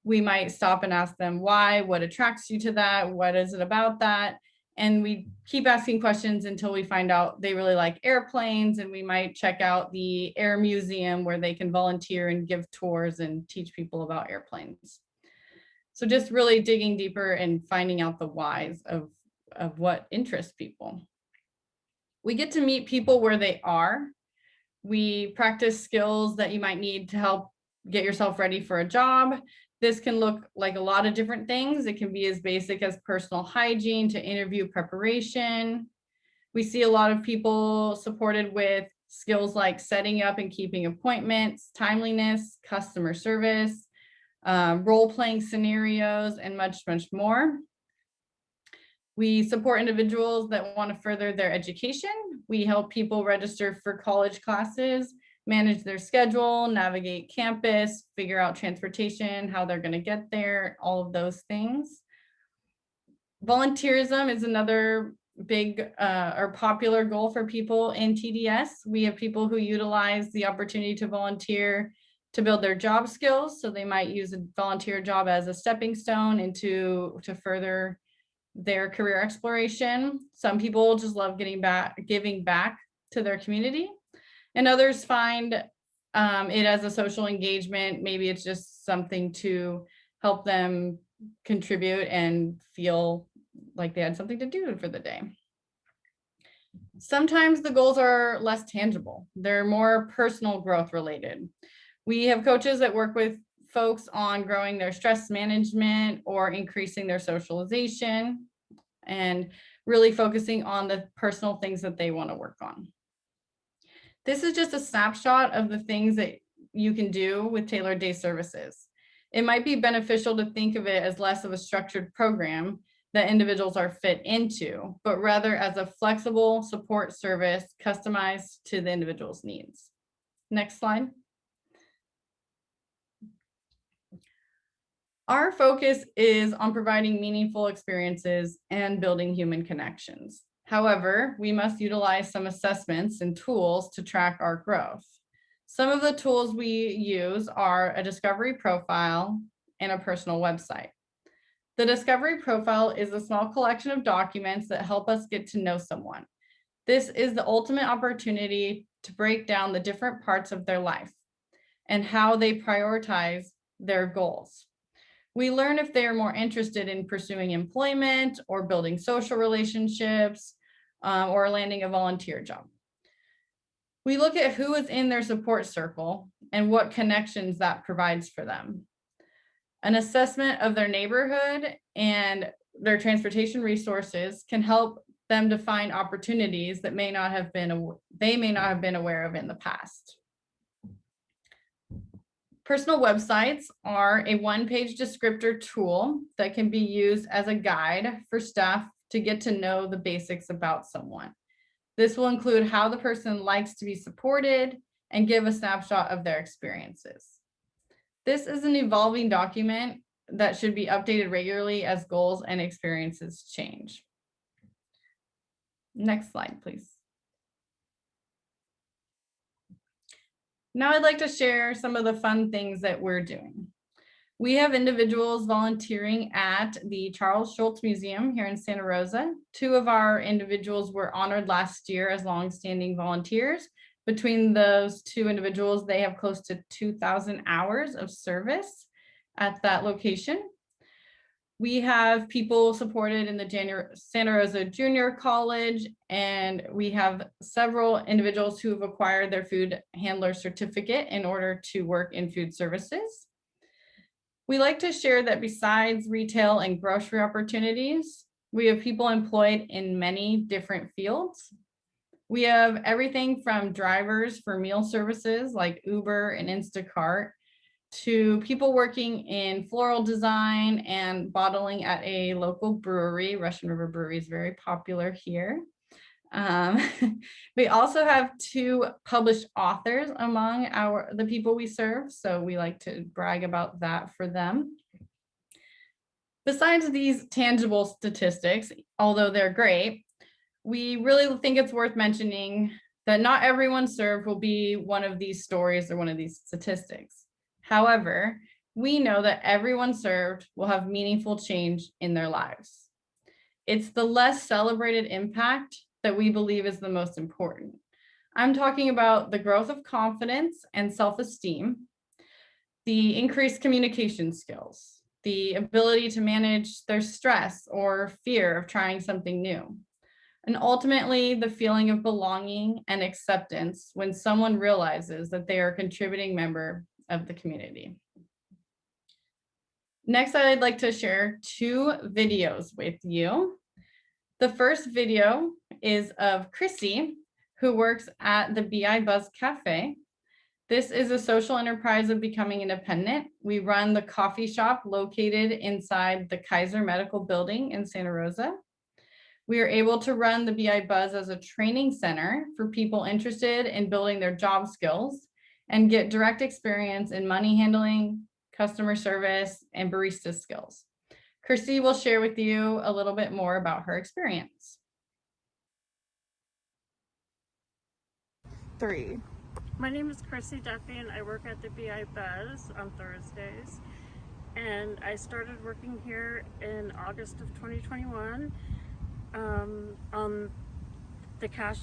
we might stop and ask them why, what attracts you to that, what is it about that? And we keep asking questions until we find out they really like airplanes, and we might check out the Air Museum where they can volunteer and give tours and teach people about airplanes. So just really digging deeper and finding out the whys of what interests people. We get to meet people where they are. We practice skills that you might need to help get yourself ready for a job. This can look like a lot of different things. It can be as basic as personal hygiene to interview preparation. We see a lot of people supported with skills like setting up and keeping appointments, timeliness, customer service, role-playing scenarios, and much, much more. We support individuals that want to further their education. We help people register for college classes, manage their schedule, navigate campus, figure out transportation, how they're going to get there, all of those things. Volunteerism is another big or popular goal for people in TDS. We have people who utilize the opportunity to volunteer to build their job skills. So they might use a volunteer job as a stepping stone to further their career exploration. Some people just love giving back to their community, and others find it as a social engagement. Maybe it's just something to help them contribute and feel like they had something to do for the day. Sometimes the goals are less tangible. They're more personal growth related. We have coaches that work with folks on growing their stress management or increasing their socialization, and really focusing on the personal things that they want to work on. This is just a snapshot of the things that you can do with Tailor Day Services. It might be beneficial to think of it as less of a structured program that individuals are fit into, but rather as a flexible support service customized to the individual's needs. Next slide. Our focus is on providing meaningful experiences and building human connections. However, we must utilize some assessments and tools to track our growth. Some of the tools we use are a discovery profile and a personal website. The discovery profile is a small collection of documents that help us get to know someone. This is the ultimate opportunity to break down the different parts of their life and how they prioritize their goals. We learn if they are more interested in pursuing employment or building social relationships or landing a volunteer job. We look at who is in their support circle and what connections that provides for them. An assessment of their neighborhood and their transportation resources can help them to find opportunities that they may not have been aware of in the past. Personal websites are a one-page descriptor tool that can be used as a guide for staff to get to know the basics about someone. This will include how the person likes to be supported and give a snapshot of their experiences. This is an evolving document that should be updated regularly as goals and experiences change. Next slide, please. Now I'd like to share some of the fun things that we're doing. We have individuals volunteering at the Charles Schultz Museum here in Santa Rosa. 2 of our individuals were honored last year as longstanding volunteers. Between those 2 individuals, they have close to 2,000 hours of service at that location. We have people supported in the Santa Rosa Junior College, and we have several individuals who have acquired their food handler certificate in order to work in food services. We like to share that besides retail and grocery opportunities, we have people employed in many different fields. We have everything from drivers for meal services like Uber and Instacart to people working in floral design and bottling at a local brewery. Russian River Brewery is very popular here. We also have 2 published authors among the people we serve, so we like to brag about that for them. Besides these tangible statistics, although they're great, we really think it's worth mentioning that not everyone served will be one of these stories or one of these statistics. However, we know that everyone served will have meaningful change in their lives. It's the less celebrated impact that we believe is the most important. I'm talking about the growth of confidence and self-esteem, the increased communication skills, the ability to manage their stress or fear of trying something new, and ultimately the feeling of belonging and acceptance when someone realizes that they are a contributing member of the community. Next, I'd like to share 2 videos with you. The first video is of Chrissy, who works at the BI Buzz Cafe. This is a social enterprise of becoming independent. We run the coffee shop located inside the Kaiser Medical Building in Santa Rosa. We are able to run the BI Buzz as a training center for people interested in building their job skills and get direct experience in money handling, customer service, and barista skills. Kirsty will share with you a little bit more about her experience. 3. My name is Kirsty Duffy and I work at the BI Buzz on Thursdays. And I started working here in August of 2021 on the cash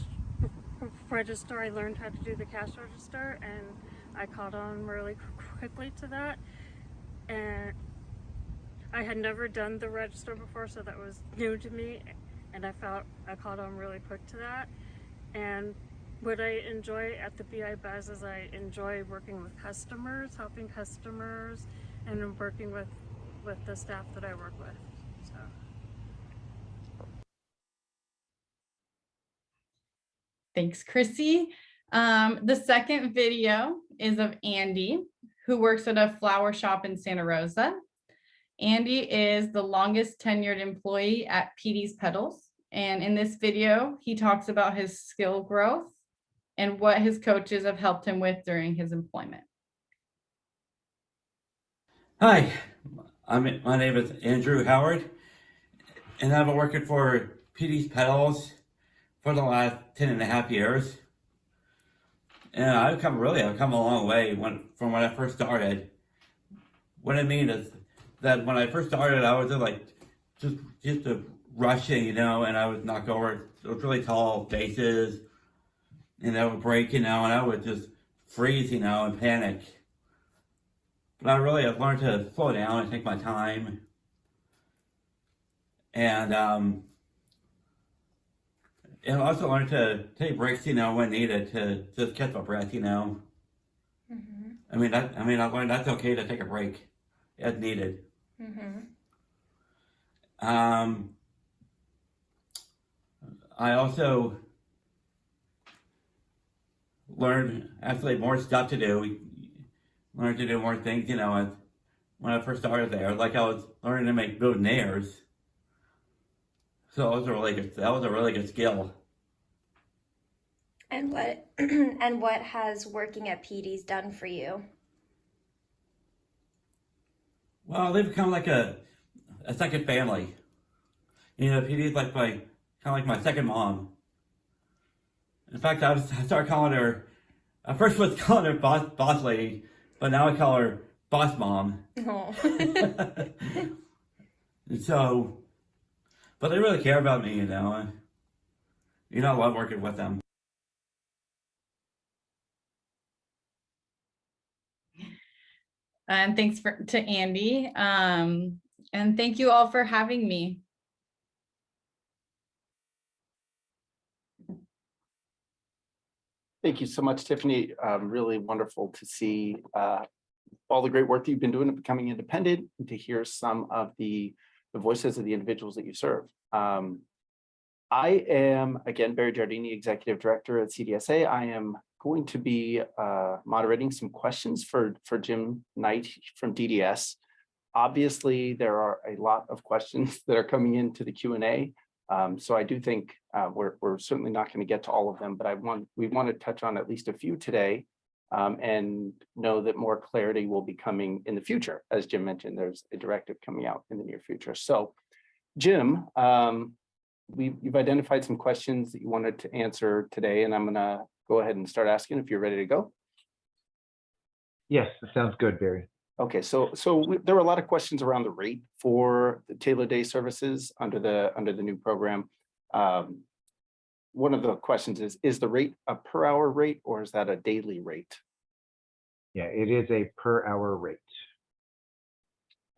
register. I learned how to do the cash register and I caught on really quickly to that. And I had never done the register before, so that was new to me, and I caught on really quick to that. And what I enjoy at the BI Buzz is I enjoy working with customers, helping customers, and working with the staff that I work with. So. Thanks, Chrissy. The second video is of Andy, who works at a flower shop in Santa Rosa. Andy is the longest tenured employee at Petey's Petals. And in this video, he talks about his skill growth and what his coaches have helped him with during his employment. Hi, my name is Andrew Howard, and I've been working for Petey's Petals for the last 10.5 years. And I've come a long way from when I first started. What I mean is that when I first started, I was just a rushing, and I would knock over those really tall bases, and I would break, and I would just freeze, and panic. But I really have learned to slow down and take my time, and also learned to take breaks, when needed to just catch my breath, Mm-hmm. I learned that's okay to take a break as needed. Mm-hmm. I also learned actually more stuff to do. Learned to do more things, when I first started there. Like I was learning to make boutonnieres. So that was a really good skill. And what and what has working at PD's done for you? Well, they've become like a second family. PD's kind of like my second mom. In fact, I started calling her. I first was calling her boss lady, but now I call her boss mom. Oh. And so, but they really care about me, I love working with them. And thanks to Andy. And thank you all for having me. Thank you so much, Tiffany. Really wonderful to see all the great work that you've been doing at Becoming Independent, and to hear some of the voices of the individuals that you serve. I am, again, Barry Giardini, Executive Director at CDSA. I am going to be moderating some questions for Jim Knight from DDS. Obviously, there are a lot of questions that are coming into the Q&A. So I do think we're certainly not going to get to all of them, but we want to touch on at least a few today, and know that more clarity will be coming in the future. As Jim mentioned, there's a directive coming out in the near future. So Jim, you've identified some questions that you wanted to answer today, and I'm going to go ahead and start asking if you're ready to go. Yes, that sounds good, Barry. Okay, so there were a lot of questions around the rate for the Tailor Day services under the new program. One of the questions is the rate a per hour rate, or is that a daily rate? Yeah, it is a per hour rate.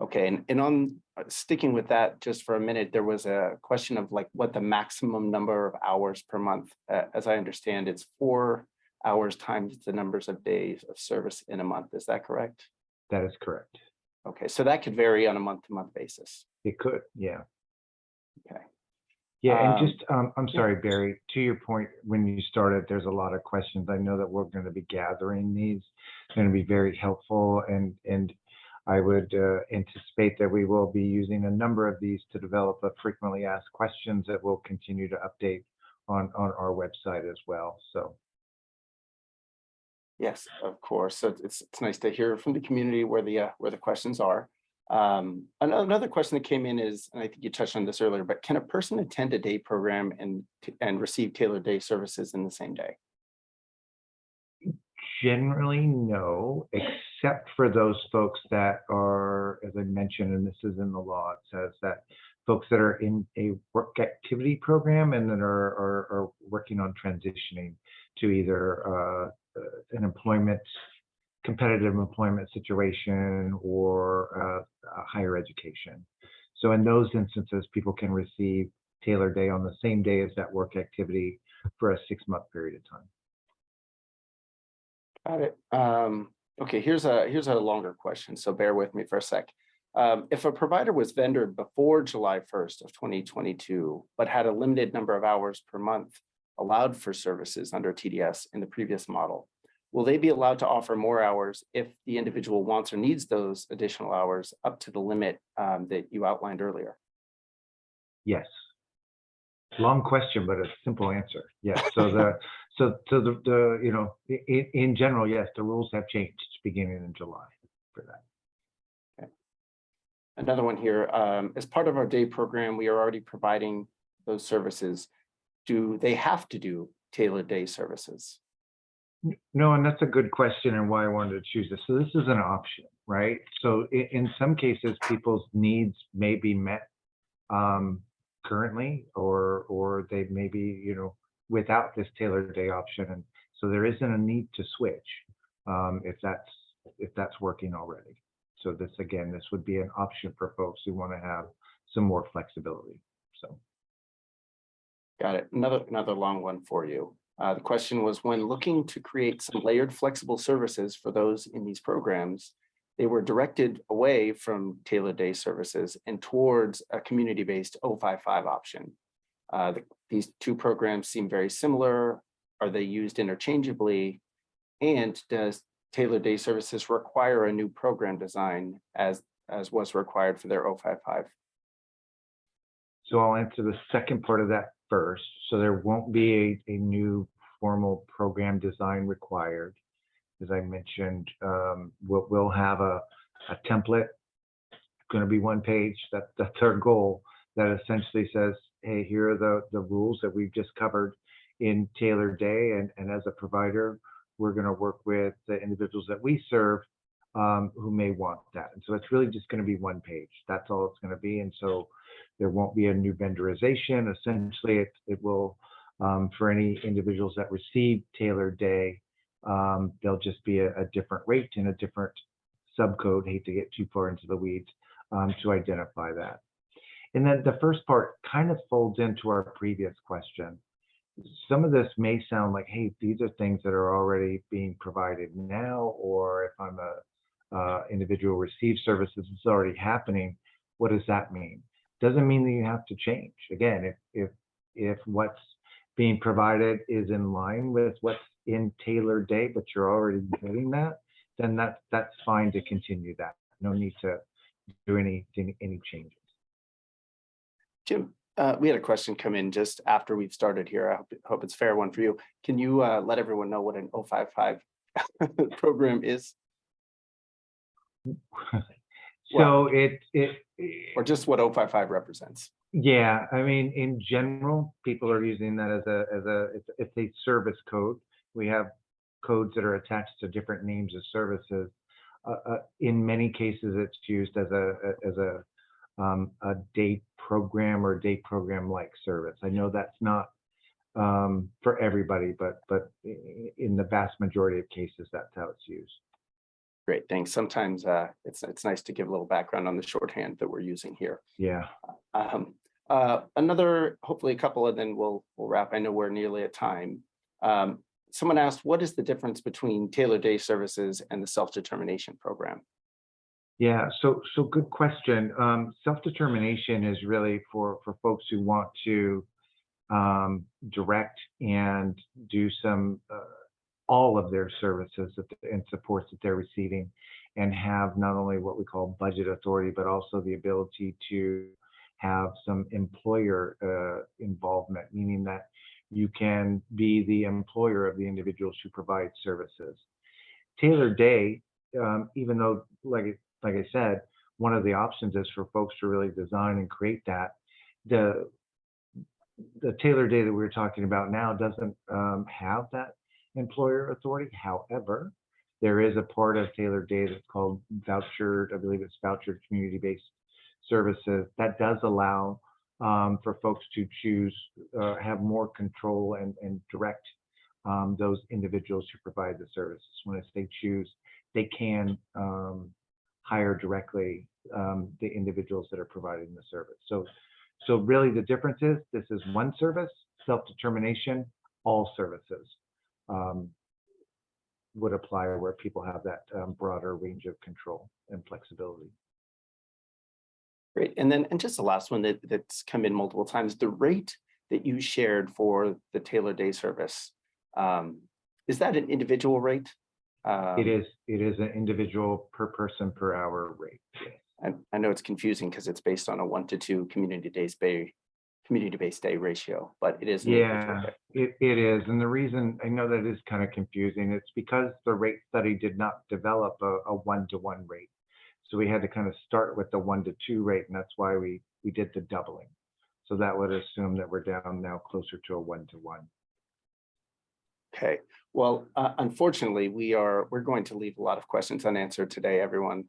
Okay, and on sticking with that just for a minute, there was a question of what the maximum number of hours per month. As I understand, it's 4 hours times the numbers of days of service in a month. Is that correct? That is correct. Okay, so that could vary on a month-to-month basis. It could, yeah. Okay. Yeah, and just, I'm sorry, Barry, to your point, when you started, there's a lot of questions. I know that we're going to be gathering these. It's going to be very helpful, and I would anticipate that we will be using a number of these to develop a frequently asked questions that we'll continue to update on our website as well. So. Yes, of course. So it's nice to hear from the community where the questions are. Another question that came in is, and I think you touched on this earlier, but can a person attend a day program and receive Tailor Day services in the same day? Generally, no, except for those folks that are, as I mentioned, and this is in the law, it says that folks that are in a work activity program and that are working on transitioning to either an competitive employment situation or higher education. So in those instances, people can receive Tailor Day on the same day as that work activity for a 6-month period of time. Got it. Okay, here's a longer question, so bear with me for a sec. If a provider was vendored before July 1st of 2022, but had a limited number of hours per month allowed for services under TDS in the previous model, will they be allowed to offer more hours if the individual wants or needs those additional hours up to the limit that you outlined earlier? Yes. Long question, but a simple answer. Yes. So in general, yes, the rules have changed beginning in July for that. Okay. Another one here. As part of our day program, we are already providing those services. Do they have to do Tailor Day services? No, and that's a good question and why I wanted to choose this. So this is an option. right? So in some cases, people's needs may be met currently, or they may be, you know, without this tailored day option. And so there isn't a need to switch if that's working already. So this, again, this would be an option for folks who want to have some more flexibility. So. Got it. Another long one for you. The question was, when looking to create some layered flexible services for those in these programs, they were directed away from tailored day services and towards a community-based 055 option. These two programs seem very similar. Are they used interchangeably? And does tailored day services require a new program design as was required for their 055? So I'll answer the second part of that first. So there won't be a new formal program design required. As I mentioned, we'll have a template, going to be one page. That's our goal. That essentially says, hey, here are the rules that we've just covered in tailored day, and as a provider, we're going to work with the individuals that we serve who may want that. And so it's really just going to be one page. That's all it's going to be. And so there won't be a new vendorization. Essentially, it will, for any individuals that receive tailored day, there'll just be a different rate and a different subcode. Hate to get too far into the weeds to identify that. And then the first part kind of folds into our previous question. Some of this may sound like, hey, these are things that are already being provided now, or if I'm a individual receives services, it's already happening. What does that mean? Doesn't mean that you have to change. Again, if what's being provided is in line with what's in tailored day, but you're already getting that, then that's fine to continue that. No need to do any changes. Jim, we had a question come in just after we've started here. I hope it's a fair one for you. Can you let everyone know what an 055 program is? So or just what 055 represents. Yeah, I mean, in general, people are using that as it's a service code. We have codes that are attached to different names of services. In many cases, it's used as a day program or day program like service. I know that's not for everybody, but in the vast majority of cases, that's how it's used. Great, thanks. Sometimes it's nice to give a little background on the shorthand that we're using here. Yeah. Another, hopefully a couple, and then we'll wrap. I know we're nearly at time. Someone asked, what is the difference between tailored day services and the self-determination program? Yeah, so good question. Self-determination is really for folks who want to direct and do some all of their services and supports that they're receiving, and have not only what we call budget authority, but also the ability to have some employer involvement, meaning that you can be the employer of the individuals who provide services. Tailored day, even though, like I said, one of the options is for folks to really design and create that. The tailored day that we're talking about now doesn't have that employer authority. However, there is a part of tailored day that's called vouchered, I believe it's vouchered community-based services, that does allow for folks to choose, have more control and direct those individuals who provide the services. When they choose, they can hire directly the individuals that are providing the service. So really the difference is, this is one service, self-determination, all services would apply where people have that broader range of control and flexibility. Great. And just the last one that's come in multiple times, the rate that you shared for the tailored day service, is that an individual rate? It is an individual per person per hour rate. I know it's confusing because it's based on a 1 to 2 community-based day ratio, but it is. Yeah, it is. And the reason I know that is kind of confusing, it's because the rate study did not develop a 1-to-1 rate. So we had to kind of start with the 1 to 2 rate, and that's why we did the doubling. So that would assume that we're down now closer to a 1-to-1. Okay, well, unfortunately, we're going to leave a lot of questions unanswered today, everyone.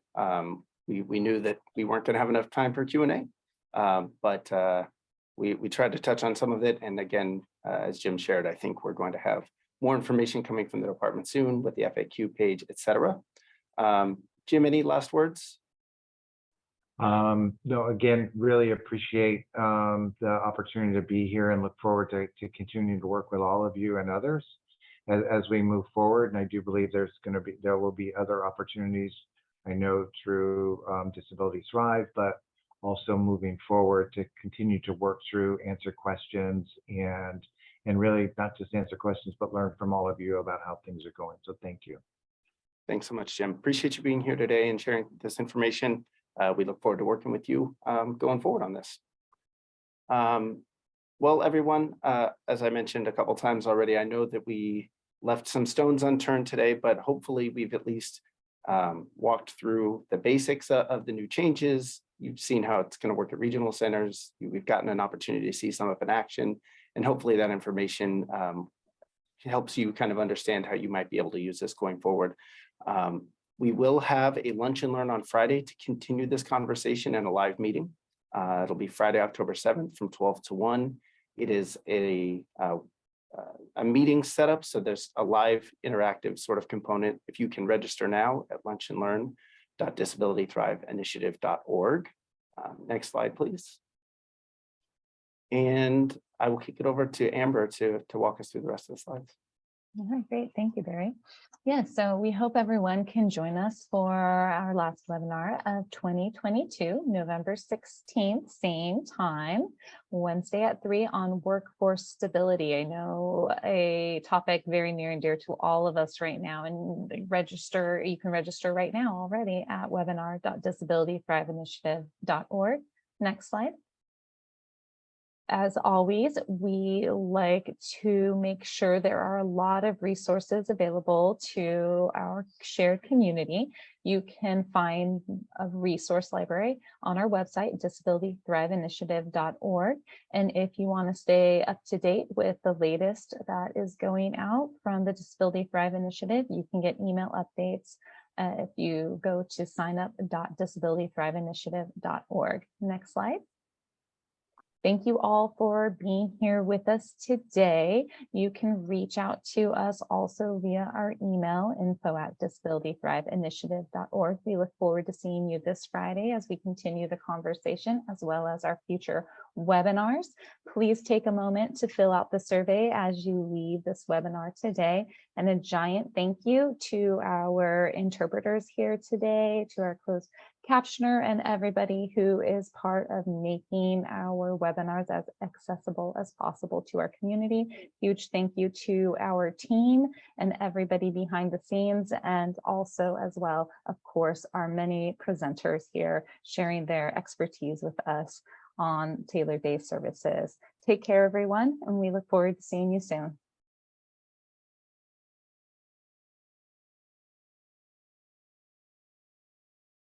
We knew that we weren't going to have enough time for Q&A, but we tried to touch on some of it. And again, as Jim shared, I think we're going to have more information coming from the department soon with the FAQ page, et cetera. Jim, any last words? No, again, really appreciate the opportunity to be here and look forward to continuing to work with all of you and others as we move forward. And I do believe there will be other opportunities, I know through Disability Thrive, but also moving forward to continue to work through, answer questions, and really not just answer questions, but learn from all of you about how things are going. So thank you. Thanks so much, Jim. Appreciate you being here today and sharing this information. We look forward to working with you going forward on this. Well, everyone, as I mentioned a couple times already, I know that we left some stones unturned today, but hopefully we've at least walked through the basics of the new changes. You've seen how it's going to work at regional centers. We've gotten an opportunity to see some of it in action, and hopefully that information helps you kind of understand how you might be able to use this going forward. We will have a lunch and learn on Friday to continue this conversation in a live meeting. It'll be Friday, October 7th from 12 to 1. It is a meeting setup, so there's a live interactive sort of component. If you can register now at lunchandlearn.disabilitythriveinitiative.org. Next slide, please. And I will kick it over to Amber to walk us through the rest of the slides. All right, great. Thank you, Barry. Yeah, so we hope everyone can join us for our last webinar of 2022, November 16th, same time, Wednesday at 3 on workforce stability. I know a topic very near and dear to all of us right now, and you can register right now already at webinar.disabilitythriveinitiative.org. Next slide. As always, we like to make sure there are a lot of resources available to our shared community. You can find a resource library on our website, disabilitythriveinitiative.org. And if you want to stay up to date with the latest that is going out from the Disability Thrive Initiative, you can get email updates if you go to signup.disabilitythriveinitiative.org. Next slide. Thank you all for being here with us today. You can reach out to us also via our email, info@disabilitythriveinitiative.org. We look forward to seeing you this Friday as we continue the conversation, as well as our future webinars. Please take a moment to fill out the survey as you leave this webinar today. And a giant thank you to our interpreters here today, to our closed captioner, and everybody who is part of making our webinars as accessible as possible to our community. Huge thank you to our team and everybody behind the scenes, and also as well, of course, our many presenters here sharing their expertise with us on Tailor Day services. Take care, everyone, and we look forward to seeing you soon.